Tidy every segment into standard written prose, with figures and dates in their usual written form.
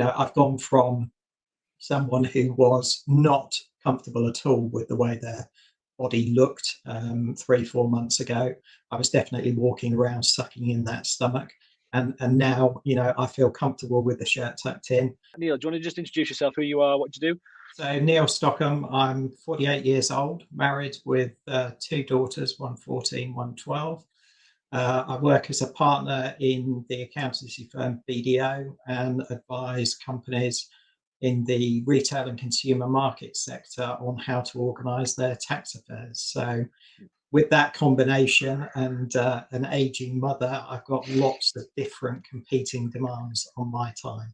I've gone from someone who was not comfortable at all with the way their body looked 3, 4 months ago. I was definitely walking around sucking in that stomach. And now, I feel comfortable with the shirt tucked in. Neil, do you want to just introduce yourself, who you are, what do you do? So, Neil Stockham, I'm 48 years old, married with two daughters, one 14, one 12. I work as a partner in the accountancy firm BDO and advise companies in the retail and consumer market sector on how to organise their tax affairs. So, with that combination and an aging mother, I've got lots of different competing demands on my time.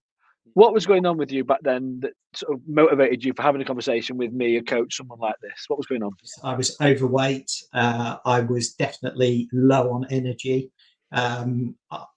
What was going on with you back then that sort of motivated you for having a conversation with me, a coach, someone like this? What was going on? I was overweight. I was definitely low on energy. I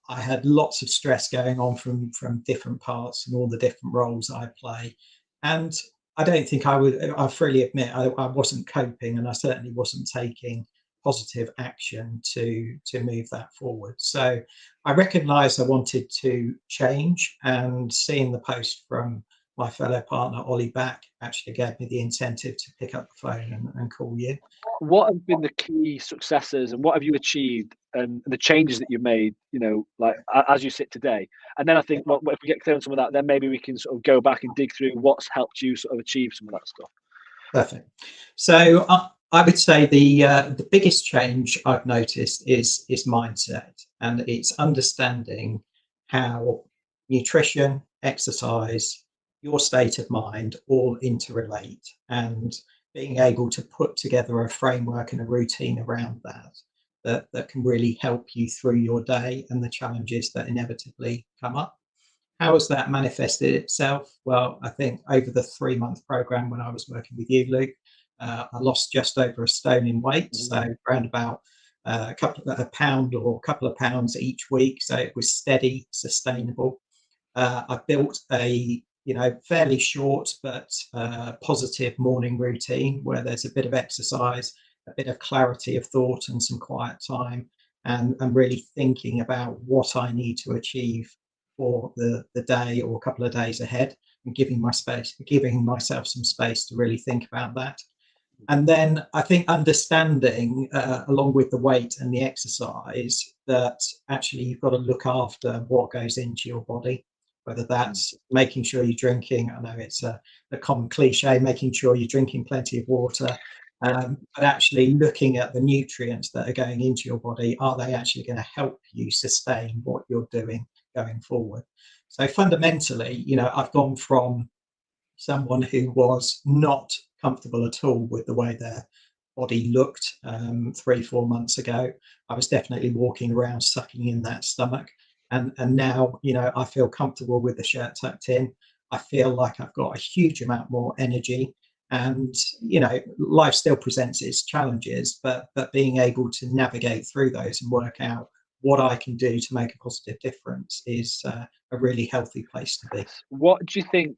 had lots of stress going on from different parts and all the different roles I play. And I don't think I freely admit I wasn't coping, and I certainly wasn't taking positive action to move that forward. So I recognised I wanted to change, and seeing the post from my fellow partner Ollie back actually gave me the incentive to pick up the phone and call you. What have been the key successes and what have you achieved and the changes that you've made, like as you sit today? And then I think, well, if we get clear on some of that, then maybe we can sort of go back and dig through what's helped you sort of achieve some of that stuff. Perfect. So I would say the biggest change I've noticed is mindset, and it's understanding how nutrition, exercise, your state of mind all interrelate, and being able to put together a framework and a routine around that can really help you through your day and the challenges that inevitably come up. How has that manifested itself? Well, I think over the 3 month program when I was working with you, Luke, I lost just over a stone in weight, so around about a pound or a couple of pounds each week. So it was steady, sustainable. I built a fairly short but positive morning routine where there's a bit of exercise, a bit of clarity of thought, and some quiet time, and really thinking about what I need to achieve for the day or a couple of days ahead, and giving myself some space to really think about that. And then I think understanding, along with the weight and the exercise, that actually you've got to look after what goes into your body, whether that's making sure you're drinking. I know it's a common cliche, making sure you're drinking plenty of water, but actually looking at the nutrients that are going into your body. Are they actually going to help you sustain what you're doing going forward? So fundamentally, I've gone from someone who was not comfortable at all with the way their body looked 3, 4 months ago. I was definitely walking around sucking in that stomach. And now, I feel comfortable with the shirt tucked in. I feel like I've got a huge amount more energy. And, life still presents its challenges, but being able to navigate through those and work out what I can do to make a positive difference is a really healthy place to be. What do you think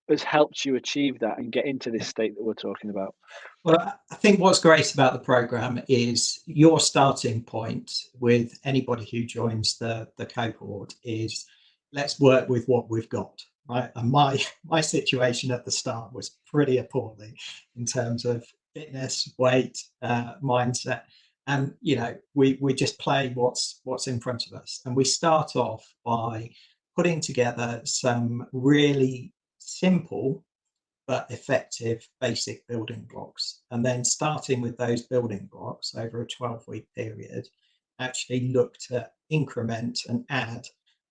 has helped you achieve that and get into this state that we're talking about? Well, I think what's great about the program is your starting point with anybody who joins the cohort is let's work with what we've got, right? And my situation at the start was pretty appalling in terms of fitness, weight, mindset, and we just play what's in front of us, and we start off by putting together some really simple but effective basic building blocks. And then starting with those building blocks over a 12-week period, actually look to increment and add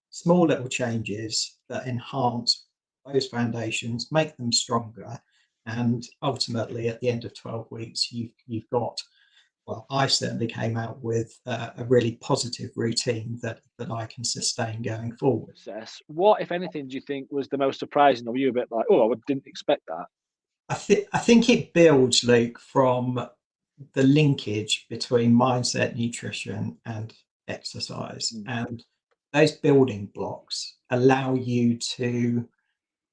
small little changes that enhance those foundations, make them stronger. And ultimately, at the end of 12 weeks, you've got, well, I certainly came out with a really positive routine that I can sustain going forward. What, if anything, do you think was the most surprising? Or were you a bit like, oh, I didn't expect that? I think it builds, Luke, from the linkage between mindset, nutrition, and exercise. And those building blocks allow you to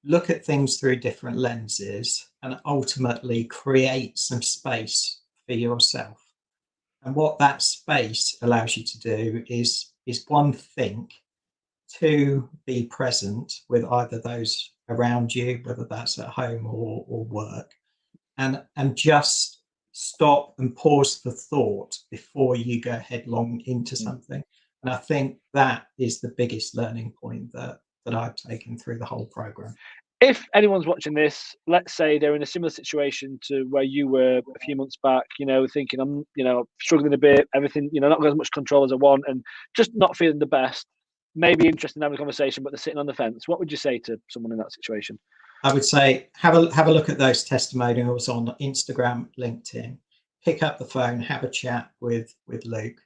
look at things through different lenses and ultimately create some space for yourself. And what that space allows you to do is one, think to be present with either those around you, whether that's at home or work, and just stop and pause for thought before you go headlong into something. And I think that is the biggest learning point that I've taken through the whole program. If anyone's watching this, let's say they're in a similar situation to where you were a few months back, thinking I'm, struggling a bit, everything, not got as much control as I want, and just not feeling the best, maybe interested in having a conversation, but they're sitting on the fence. What would you say to someone in that situation? I would say have a look at those testimonials on Instagram, LinkedIn. Pick up the phone, have a chat with Luke,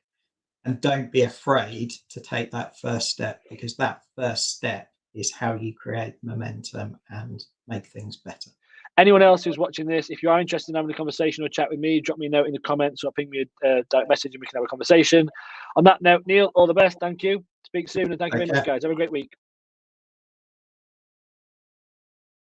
and don't be afraid to take that first step, because that first step is how you create momentum and make things better. Anyone else who's watching this, if you are interested in having a conversation or chat with me, drop me a note in the comments or ping me a direct message and we can have a conversation. On that note, Neil, all the best. Thank you. Speak soon, and thank you very much, guys. Have a great week.